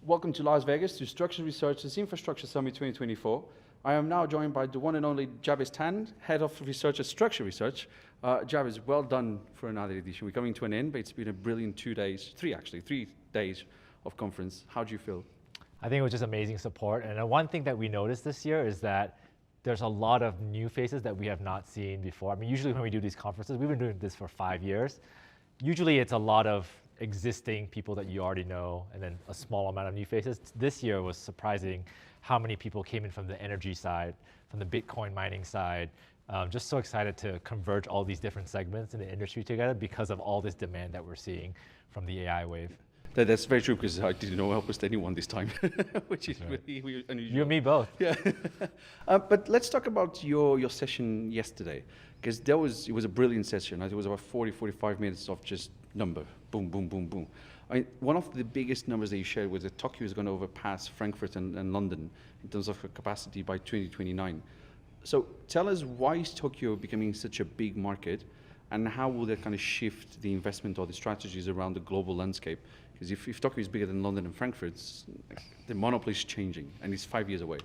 Welcome to Las Vegas to Structured Research's Infrastructure Summit 2024. I am now joined by the one and only Jabez Tan, Head of Research at Structured Research. Jabez, well done for another edition. We're coming to an end, but it's been a brilliant 2 days, three days of conference. How do you feel? I think it was just amazing support. And one thing that we noticed this year is that there's a lot of new faces that we have not seen before. I mean, usually when we do these conferences, we've been doing this for 5 years. Usually it's a lot of existing people that you already know, and then a small amount of new faces. This year was surprising how many people came in from the energy side, from the Bitcoin mining side. Just so excited to converge all these different segments in the industry together because of all this demand that we're seeing from the AI wave. That's very true, because I didn't know almost anyone this time, which is really unusual. You and me both. Yeah. But let's talk about your session yesterday, because it was a brilliant session. It was about 45 minutes of just number, boom, boom, boom, boom. I mean, one of the biggest numbers that you shared was that Tokyo is going to overpass Frankfurt and London in terms of capacity by 2029. So tell us, why is Tokyo becoming such a big market, and how will that kind of shift the investment or the strategies around the global landscape? Because if Tokyo is bigger than London and Frankfurt, the monopoly is changing, and it's 5 years away.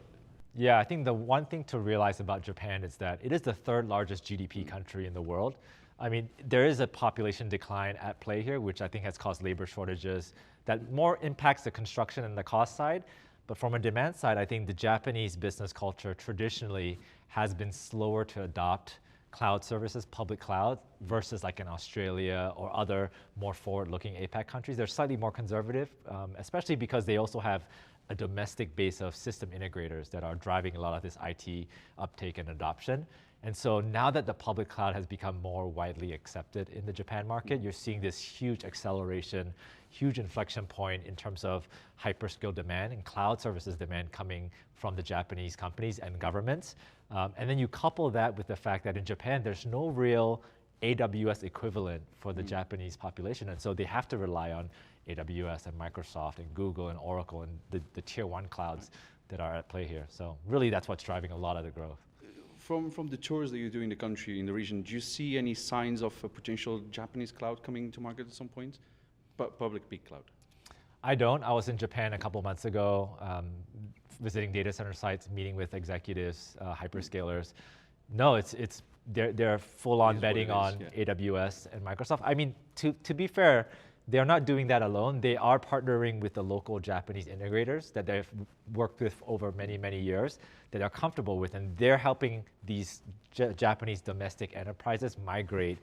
Yeah, I think the one thing to realize about Japan is that it is the third largest GDP country in the world. I mean, there is a population decline at play here, which I think has caused labor shortages that more impacts the construction and the cost side. But from a demand side, I think the Japanese business culture traditionally has been slower to adopt cloud services, public cloud, versus like in Australia or other more forward-looking APAC countries. They're slightly more conservative, especially because they also have a domestic base of system integrators that are driving a lot of this IT uptake and adoption. And so now that the public cloud has become more widely accepted in the Japan market, you're seeing this huge acceleration, huge inflection point in terms of hyperscale demand and cloud services demand coming from the Japanese companies and governments. And then you couple that with the fact that in Japan, there's no real AWS equivalent for the Japanese population. And so they have to rely on AWS and Microsoft and Google and Oracle and the tier one clouds that are at play here. So really that's what's driving a lot of the growth. From the tours that you do in the country, in the region, do you see any signs of a potential Japanese cloud coming to market at some point? Public big cloud? I don't. I was in Japan a couple months ago, visiting data center sites, meeting with executives, hyperscalers. No, they're full on betting on AWS and Microsoft. I mean, to be fair, they're not doing that alone. They are partnering with the local Japanese integrators that they've worked with over many, many years that they're comfortable with, and they're helping these Japanese domestic enterprises migrate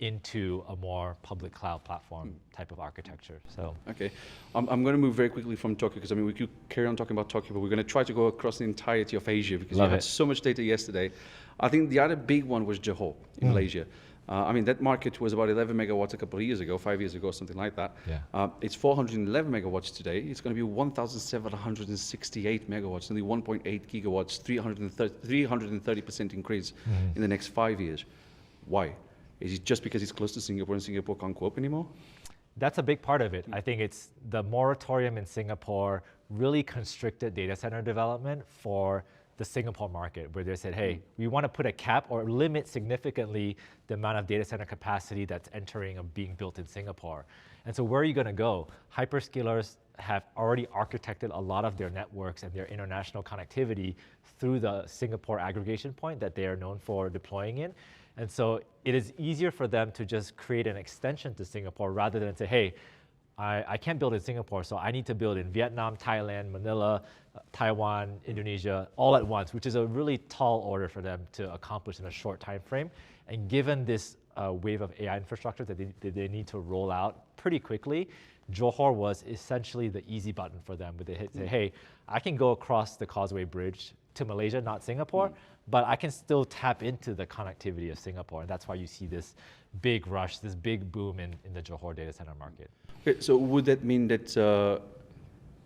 into a more public cloud platform type of architecture. So okay, I'm going to move very quickly from Tokyo, because I mean we could carry on talking about Tokyo, but we're going to try to go across the entirety of Asia, because you had so much data yesterday. I think the other big one was Johor in Malaysia. I mean, that market was about 11 megawatts a couple of years ago, 5 years ago, something like that. Yeah. It's 411 megawatts today. It's going to be 1,768 megawatts, nearly 1.8 gigawatts, 330% increase in the next 5 years. Why? Is it just because it's close to Singapore and Singapore can't cope anymore? That's a big part of it. I think it's the moratorium in Singapore really constricted data center development for the Singapore market, where they said, hey, we want to put a cap or limit significantly the amount of data center capacity that's entering or being built in Singapore. And so where are you going to go? Hyperscalers have already architected a lot of their networks and their international connectivity through the Singapore aggregation point that they are known for deploying in. And so it is easier for them to just create an extension to Singapore rather than say, hey, I can't build in Singapore, so I need to build in Vietnam, Thailand, Manila, Taiwan, Indonesia, all at once, which is a really tall order for them to accomplish in a short time frame. And given this wave of AI infrastructure that they need to roll out pretty quickly, Johor was essentially the easy button for them, where they say, hey, I can go across the Causeway Bridge to Malaysia, not Singapore, but I can still tap into the connectivity of Singapore. And that's why you see this big rush, this big boom in the Johor data center market. Okay, so would that mean that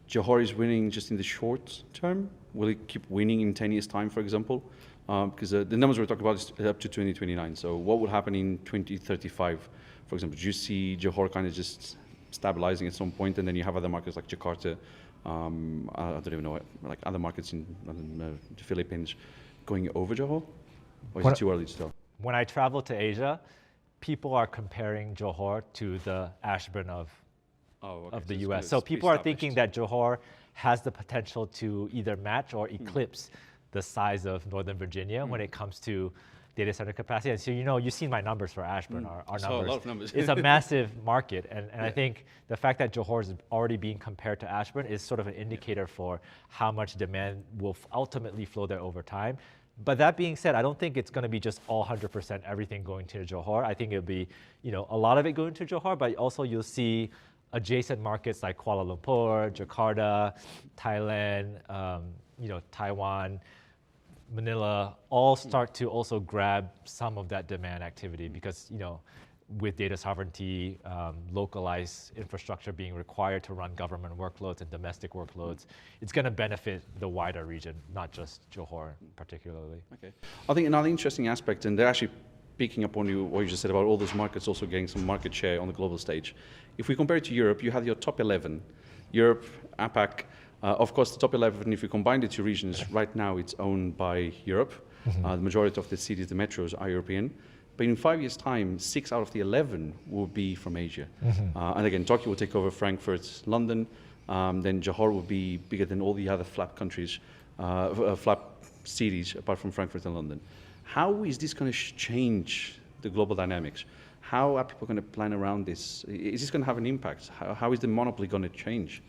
Johor is winning just in the short term? Will it keep winning in 10 years' time, for example? Because the numbers we're talking about is up to 2029. So what will happen in 2035, for example? Do you see Johor kind of just stabilizing at some point, and then you have other markets like Jakarta, I don't even know, like other markets in the Philippines going over Johor? Or is it too early to tell? When I travel to Asia, people are comparing Johor to the Ashburn of Okay, the so US. it's So people are pre-established. thinking that Johor has the potential to either match or eclipse the size of Northern Virginia when it comes to data center capacity. And so, you've seen my numbers for Ashburn, our Saw a numbers. lot of numbers. It's a massive market. And I think the fact that Johor is already being compared to Ashburn is sort of an indicator for how much demand will ultimately flow there over time. But that being said, I don't think it's going to be just all 100% everything going to Johor. I think it'll be, a lot of it going to Johor, but also you'll see adjacent markets like Kuala Lumpur, Jakarta, Thailand, Taiwan, Manila, all start to also grab some of that demand activity because, with data sovereignty, localized infrastructure being required to run government workloads and domestic workloads, it's going to benefit the wider region, not just Johor particularly. Okay. I think another interesting aspect, and they're actually picking up on what you just said about all those markets also getting some market share on the global stage. If we compare it to Europe, you have your top 11, Europe, APAC. Of course, the top 11, if you combine the two regions, right now it's owned by Europe. The majority of the cities, the metros, are European. But in 5 years' time, 6 out of the 11 will be from Asia. And again, Tokyo will take over Frankfurt, London. Then Johor will be bigger than all the other flap countries, flap cities, apart from Frankfurt and London. How is this going to change the global dynamics? How are people going to plan around this? Is this going to have an impact? How is the monopoly going to change?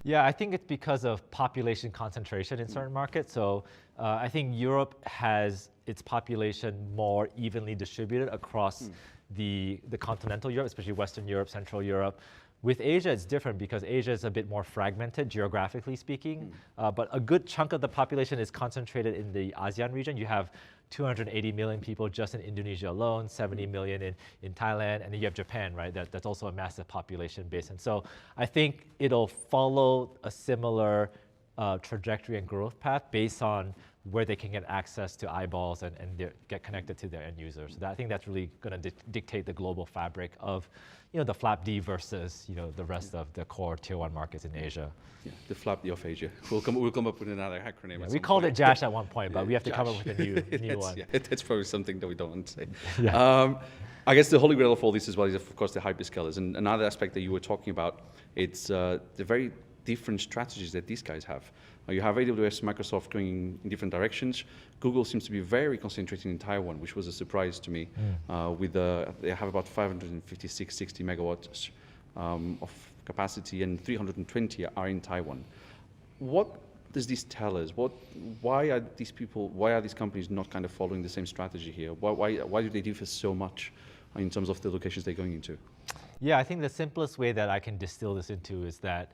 Yeah, I think it's because of population concentration in certain markets. So I think Europe has its population more evenly distributed across the continental Europe, especially Western Europe, Central Europe. With Asia, it's different because Asia is a bit more fragmented, geographically speaking. But a good chunk of the population is concentrated in the ASEAN region. You have 280 million people just in Indonesia alone, 70 million in Thailand, and then you have Japan, right? That's also a massive population base. And so I think it'll follow a similar trajectory and growth path based on where they can get access to eyeballs and get connected to their end users. So I think that's really going to dictate the global fabric of the FLAP-D versus the rest of the core tier 1 markets in Asia. Yeah, the FLAP-D of Asia. We'll come up with another acronym. Yeah, we called it JASH at one point, but we have to come up with a new one. Yeah, that's probably something that we don't want to say. Yeah. I guess the holy grail of all this as well is, of course, the hyperscalers. And another aspect that you were talking about, it's the very different strategies that these guys have. You have AWS, Microsoft going in different directions. Google seems to be very concentrated in Taiwan, which was a surprise to me. They have about 556, 60 megawatts of capacity, and 320 are in Taiwan. What does this tell us? Why are these companies not kind of following the same strategy here? Why do they differ so much in terms of the locations they're going into? Yeah, I think the simplest way that I can distill this into is that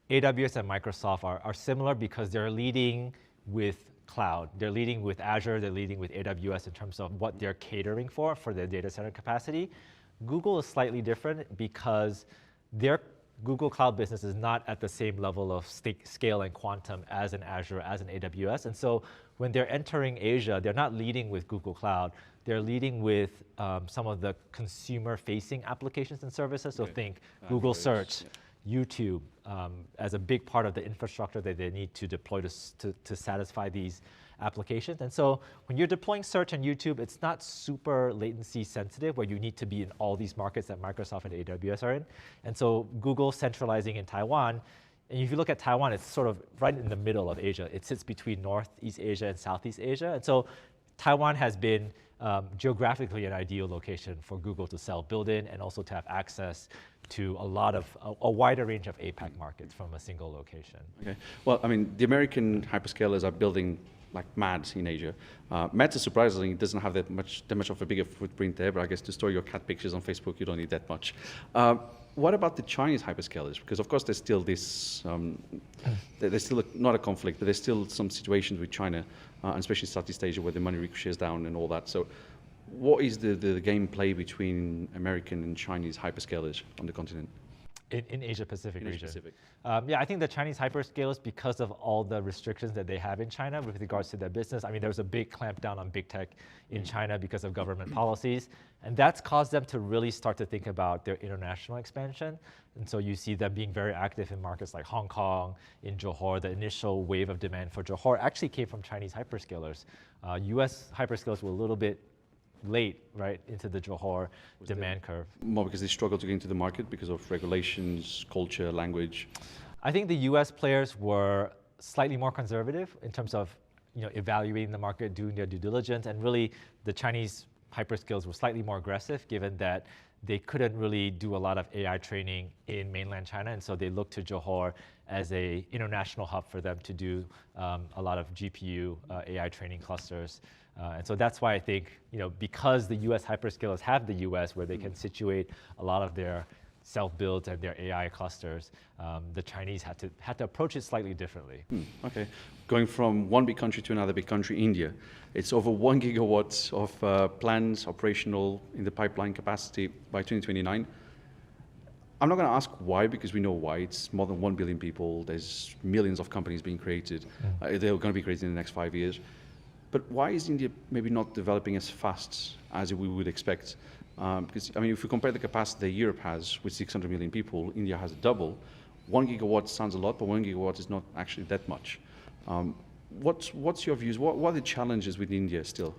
AWS and Microsoft are similar because they're leading with cloud. They're leading with Azure, they're leading with AWS in terms of what they're catering for their data center capacity. Google is slightly different because their Google Cloud business is not at the same level of scale and quantum as an Azure, as an AWS. And so when they're entering Asia, they're not leading with Google Cloud. They're leading with some of the consumer-facing applications and services. So think Google Search, YouTube, as a big part of the infrastructure that they need to deploy to satisfy these applications. And so when you're deploying search and YouTube, it's not super latency sensitive where you need to be in all these markets that Microsoft and AWS are in. And so Google centralizing in Taiwan, and if you look at Taiwan, it's sort of right in the middle of Asia. It sits between Northeast Asia and Southeast Asia. And so Taiwan has been geographically an ideal location for Google to sell build-in and also to have access to a wider range of APAC markets from a single location. Okay. Well, I mean, the American hyperscalers are building like mad in Asia. Meta, surprisingly, doesn't have that much of a bigger footprint there, but I guess to store your cat pictures on Facebook, you don't need that much. What about the Chinese hyperscalers? Because of course there's still this, there's still not a conflict, but there's still some situations with China, and especially Southeast Asia where the money ricochets down and all that. So what is the gameplay between American and Chinese hyperscalers on the continent? In Asia-Pacific region. Asia-Pacific. Yeah, I think the Chinese hyperscalers, because of all the restrictions that they have in China with regards to their business, I mean, there was a big clampdown on big tech in China because of government policies, and that's caused them to really start to think about their international expansion. And so you see them being very active in markets like Hong Kong, in Johor. The initial wave of demand for Johor actually came from Chinese hyperscalers. US hyperscalers were a little bit late, right, into the Johor demand curve. More because they struggle to get into the market because of regulations, culture, language. I think the US players were slightly more conservative in terms of evaluating the market, doing their due diligence, and really the Chinese hyperscalers were slightly more aggressive given that they couldn't really do a lot of AI training in mainland China, and so they looked to Johor as a international hub for them to do a lot of GPU AI training clusters. And so that's why I think, because the US hyperscalers have the US where they can situate a lot of their self-builds and their AI clusters, the Chinese had to approach it slightly differently. Okay, going from one big country to another big country, India. It's over 1 gigawatt of plans operational in the pipeline capacity by 2029. I'm not going to ask why, because we know why. It's more than 1 billion people. There's millions of companies being created. They're going to be created in the next 5 years. But why is India maybe not developing as fast as we would expect? Because, if we compare the capacity that Europe has with 600 million people, India has a double. 1 gigawatt sounds a lot, but 1 gigawatt is not actually that much. What's your views? What are the challenges with India still?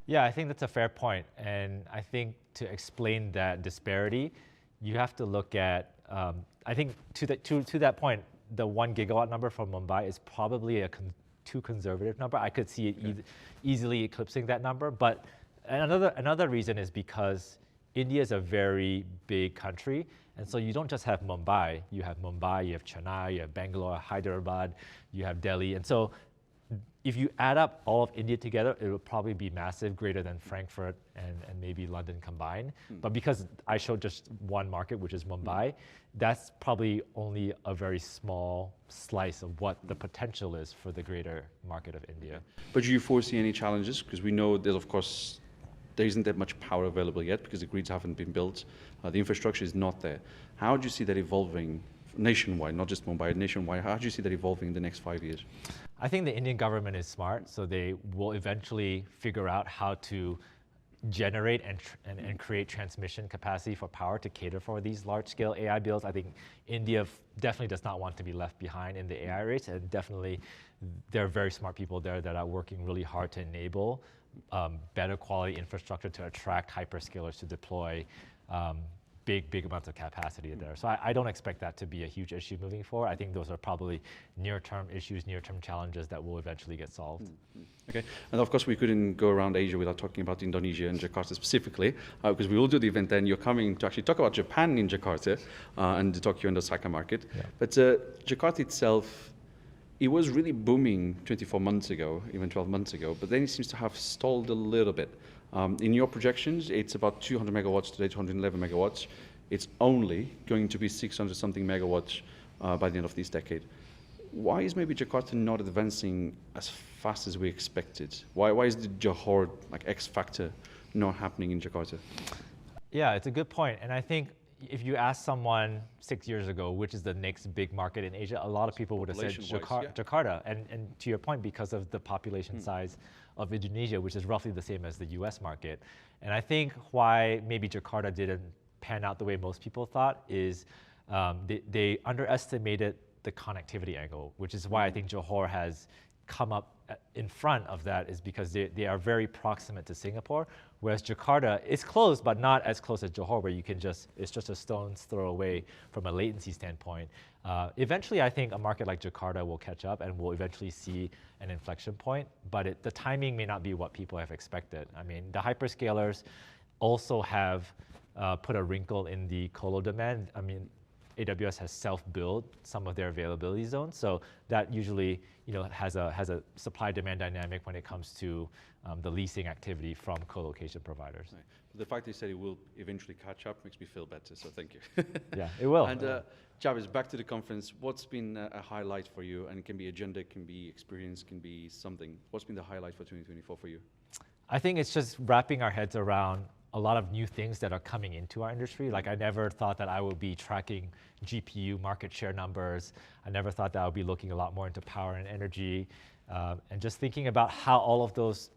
Yeah, I think that's a fair point. And I think to explain that disparity, you have to look at, I think to that point, the 1 gigawatt number from Mumbai is probably too conservative number. I could see it easily eclipsing that number. But another reason is because India is a very big country. And so you don't just have Mumbai. You have Mumbai, you have Chennai, you have Bangalore, Hyderabad, you have Delhi. And so if you add up all of India together, it will probably be massive, greater than Frankfurt and maybe London combined. But because I showed just one market, which is Mumbai, that's probably only a very small slice of what the potential is for the greater market of India. But do you foresee any challenges? Because we know that, of course, there isn't that much power available yet because the grids haven't been built. The infrastructure is not there. How do you see that evolving nationwide, not just Mumbai, nationwide? How do you see that evolving in the next 5 years? I think the Indian government is smart, so they will eventually figure out how to generate and create transmission capacity for power to cater for these large-scale AI builds. I think India definitely does not want to be left behind in the AI race, and definitely there are very smart people there that are working really hard to enable better quality infrastructure to attract hyperscalers to deploy big amounts of capacity there. So I don't expect that to be a huge issue moving forward. I think those are probably near-term issues, near-term challenges that will eventually get solved. Okay, and of course we couldn't go around Asia without talking about Indonesia and Jakarta specifically, because we will do the event then. You're coming to actually talk about Japan in Jakarta and the Tokyo and Osaka market. Yeah. But Jakarta itself, it was really booming 24 months ago, even 12 months ago, but then it seems to have stalled a little bit. In your projections, it's about 200 megawatts today, 211 megawatts. It's only going to be 600 something megawatts by the end of this decade. Why is maybe Jakarta not advancing as fast as we expected? Why is the Johor X factor not happening in Jakarta? Yeah, it's a good point. And I think if you ask someone 6 years ago, which is the next big market in Asia, a lot of people would have said Jakarta. And to your point, because of the population size of Indonesia, which is roughly the same as the US market. And I think why maybe Jakarta didn't pan out the way most people thought is they underestimated the connectivity angle, which is why I think Johor has come up in front of that, is because they are very proximate to Singapore, whereas Jakarta is close, but not as close as Johor, where it's just a stone's throw away from a latency standpoint. Eventually, I think a market like Jakarta will catch up and we'll eventually see an inflection point, but the timing may not be what people have expected. I mean, the hyperscalers also have put a wrinkle in the colo demand. I mean, AWS has self-built some of their availability zones, so that usually has a supply-demand dynamic when it comes to the leasing activity from co-location providers. Right. The fact that you said it will eventually catch up makes me feel better, so thank you. Yeah, it will. And Jabez, back to the conference. What's been a highlight for you? And it can be agenda, can be experience, can be something. What's been the highlight for 2024 for you? I think it's just wrapping our heads around a lot of new things that are coming into our industry. Like, I never thought that I would be tracking GPU market share numbers. I never thought that I would be looking a lot more into power and energy, and just thinking about how all of those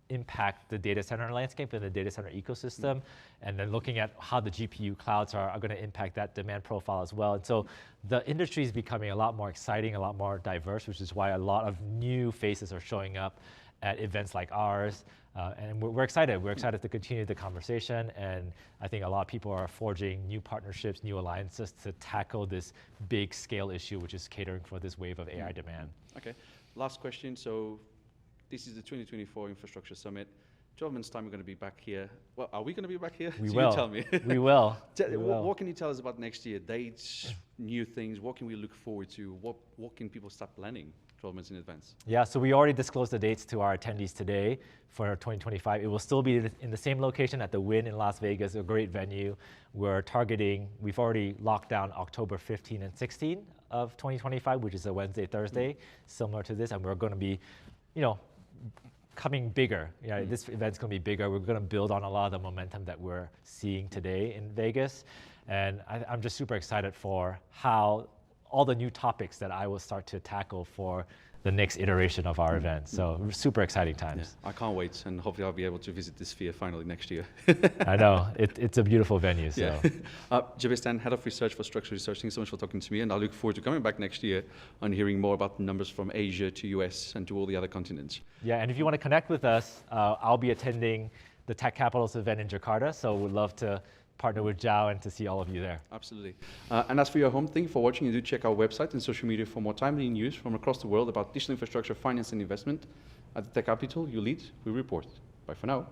impact the data center landscape and the data center ecosystem, and then looking at how the GPU clouds are going to impact that demand profile as well. And so the industry is becoming a lot more exciting, a lot more diverse, which is why a lot of new faces are showing up at events like ours. And we're excited. We're excited to continue the conversation. And I think a lot of people are forging new partnerships, new alliances to tackle this big scale issue, which is catering for this wave of AI demand. Okay, last question. So this is the 2024 Infrastructure Summit. 12 months' time, we're going to be back here. Well, are we going to be back here? We So will. You tell me. We will. What can you tell us about next year? Dates, new things. What can we look forward to? What can people start planning 12 months in advance? Yeah, so we already disclosed the dates to our attendees today for 2025. It will still be in the same location at the Wynn in Las Vegas, a great venue. We've already locked down October 15 and 16 of 2025, which is a Wednesday, Thursday, similar to this, and we're going to be, coming bigger. This event's going to be bigger. We're going to build on a lot of the momentum that we're seeing today in Vegas. And I'm just super excited for how all the new topics that I will start to tackle for the next iteration of our event. So super exciting times. Yeah, I can't wait, and hopefully I'll be able to visit this sphere finally next year. I know, it's a beautiful venue. So. Yeah. Jabez Tan, Head of Research for Structural Research, thanks so much for talking to me, and I look forward to coming back next year and hearing more about the numbers from Asia to US and to all the other continents. Yeah, and if you want to connect with us, I'll be attending the Tech Capitals event in Jakarta, so we'd love to partner with Zhao and to see all of you there. Absolutely. And as for your home, thank you for watching. You do check our website and social media for more timely news from across the world about digital infrastructure, finance, and investment. At the Tech Capital, you lead, we report. Bye for now.